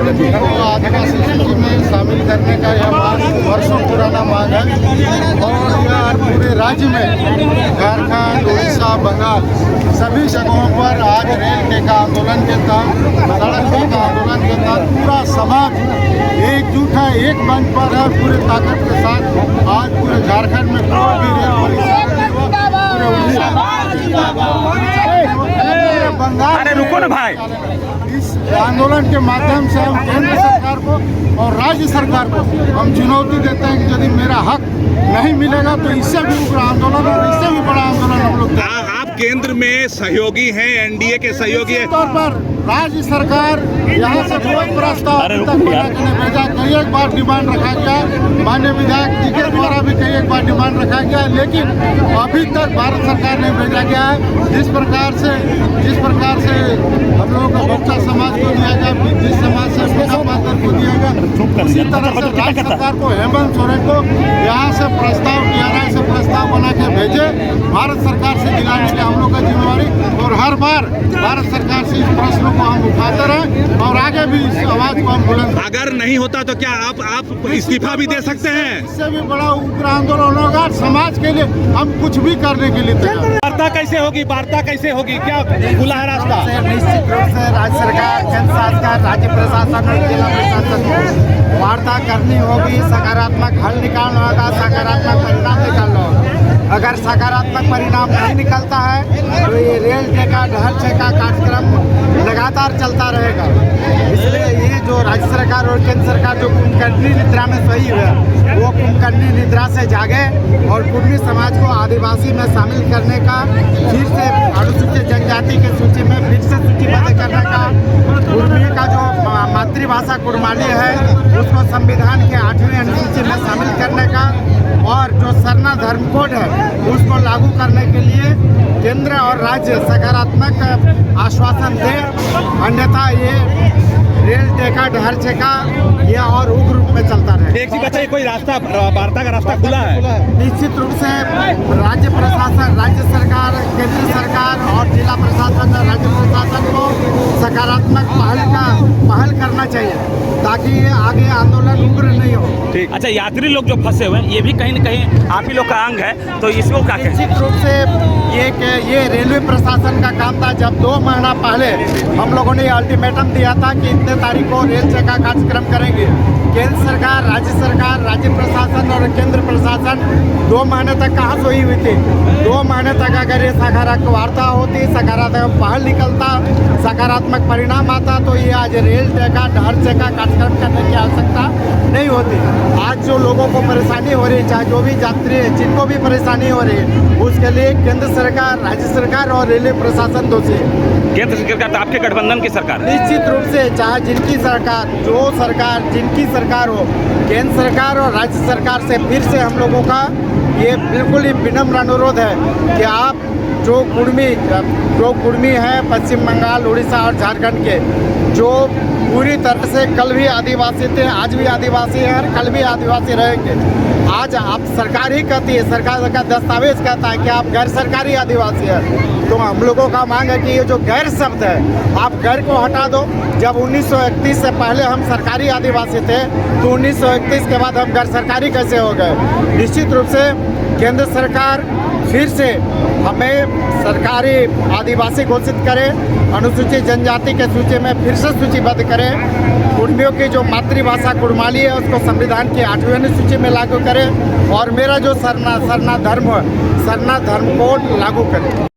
कुर्मी को आदिवासी सूची में शामिल करने का यह वर्षों पुराना मांग है और यह पूरे राज्य में झारखंड, उड़ीसा, बंगाल सभी जगहों पर आज रेल टेका आंदोलन के तहत, सड़क टेका आंदोलन के तहत पूरा समाज एकजुट है, एक मंच पर है। पूरे ताकत के साथ आज पूरे झारखंड में कोई भी रेल परिचालन पूरे उड़ीसा बंगाल, अरे रुको ना भाई, इस आंदोलन के माध्यम से हम केंद्र सरकार को और राज्य सरकार को हम चुनौती देते हैं कि यदि मेरा हक नहीं मिलेगा तो इससे भी उग्र आंदोलन और इससे भी बड़ा आंदोलन हम लोग। आप केंद्र में सहयोगी हैं, एनडीए के सहयोगी हैं। तौर पर राज्य सरकार यहाँ से कोई प्रस्ताव अभी तक बना के नहीं भेजा। कई एक बार डिमांड रखा गया, माननीय विधायक जी के द्वारा भी कई एक बार डिमांड रखा गया, लेकिन अभी तक भारत सरकार ने भेजा गया है। जिस प्रकार से हम लोगों को बच्चा समाज को दिया गया, जिस समाज से पिता पात्र को दिया गया, उसी तरह से राज्य सरकार को हेमंत सोरेन को यहाँ से प्रस्ताव DRI से प्रस्ताव बना के भेजे, भारत सरकार से दिलाने की हम लोग का जिम्मेवारी। और हर बार भारत सरकार से इस प्रश्न को हम उठाते रहे और आगे भी इस आवाज को हम बुलंद। अगर नहीं होता तो क्या आप इस्तीफा भी दे सकते हैं? इससे भी बड़ा उग्र आंदोलन होगा। समाज के लिए हम कुछ भी करने के लिए तैयार। वार्ता कैसे होगी? वार्ता कैसे होगी? क्या खुला है रास्ता? निश्चित रूप से राज्य सरकार, केंद्र सरकार, राज्य प्रशासन और जिला प्रशासन को वार्ता करनी होगी। सकारात्मक हल निकालना होगा, सकारात्मक परिणाम निकालना होगा। अगर सकारात्मक परिणाम नहीं निकलता है तो ये रेल टेका ढहल टेका कार्यक्रम लगातार चलता रहेगा। इसलिए ये जो राज्य सरकार और केंद्र सरकार जो कुंभकर्णी निद्रा में सोई है, वो कुंभकर्णी निद्रा से जागे और कुर्मी समाज को आदिवासी में शामिल करने का, फिर से अनुसूचित जनजाति की सूची में फिर से सूचीबद्ध करने का, कुर्मी का जो मातृभाषा कुर्माली है उसको संविधान के 8वीं अनुसूची में शामिल करने का और जो सरना धर्म कोड है उसको लागू करने के लिए केंद्र और राज्य सकारात्मक आश्वासन दे, अन्यथा ये रेल टेका ढहर टेका ये और उग्र रूप में चलता रहे। एक चीज बताइए, कोई रास्ता वार्ता का रास्ता खुला है? निश्चित रूप से राज्य प्रशासन, राज्य सरकार, केंद्र सरकार और जिला प्रशासन, राज्य प्रशासन को सकारात्मक पहल करना चाहिए ताकि ये आगे आंदोलन उग्र नहीं हो। ठीक। अच्छा, यात्री लोग जो फंसे हुए हैं ये भी कहीं न कहीं आप ही लोग का अंग है, तो इसको क्या कहें? निश्चित रूप से ये रेलवे प्रशासन का काम था। जब 2 महीना पहले हम लोगों ने अल्टीमेटम दिया था कि इतने तारीख को रेल टेका कार्यक्रम करेंगे, केंद्र सरकार, राज्य प्रशासन और केंद्र प्रशासन 2 महीने तक कहाँ सोई हुई थी। 2 महीने तक अगर ये सकारात्मक वार्ता होती, सकारात्मक पहल निकलता, सकारात्मक परिणाम आता तो ये आज रेल टेका ढहल टेका कार्यक्रम करने की आवश्यकता नहीं होती। आज जो लोगों को परेशानी हो रही है, चाहे जो भी यात्री है जिनको भी परेशानी हो रही है, उसके लिए केंद्र सरकार, राज्य सरकार और रेलवे प्रशासन दोषी है। केंद्र सरकार तो आपके गठबंधन की सरकार निश्चित रूप से, चाहे जिनकी सरकार, जो सरकार जिनकी सरकार हो, केंद्र सरकार और राज्य सरकार से फिर से हम लोगों का ये बिल्कुल ही विनम्र अनुरोध है कि आप जो कुर्मी हैं पश्चिम बंगाल, उड़ीसा और झारखंड के, जो पूरी तरह से कल भी आदिवासी थे, आज भी आदिवासी हैं और कल भी आदिवासी रहेंगे। आज आप सरकार ही कहती है, सरकार का दस्तावेज कहता है कि आप गैर सरकारी आदिवासी हैं, तो हम लोगों का मांग है कि ये जो गैर शब्द है आप गैर को हटा दो। जब 1931 से पहले हम सरकारी आदिवासी थे तो 1931 के बाद हम गैर सरकारी कैसे हो गए? निश्चित रूप से केंद्र सरकार फिर से हमें सरकारी आदिवासी घोषित करे, अनुसूचित जनजाति के सूची में फिर से सूचीबद्ध करे, कुर्मियों की जो मातृभाषा कुर्माली है उसको संविधान की 8वीं अनुसूची में लागू करे और मेरा जो सरना धर्म कोड लागू करे।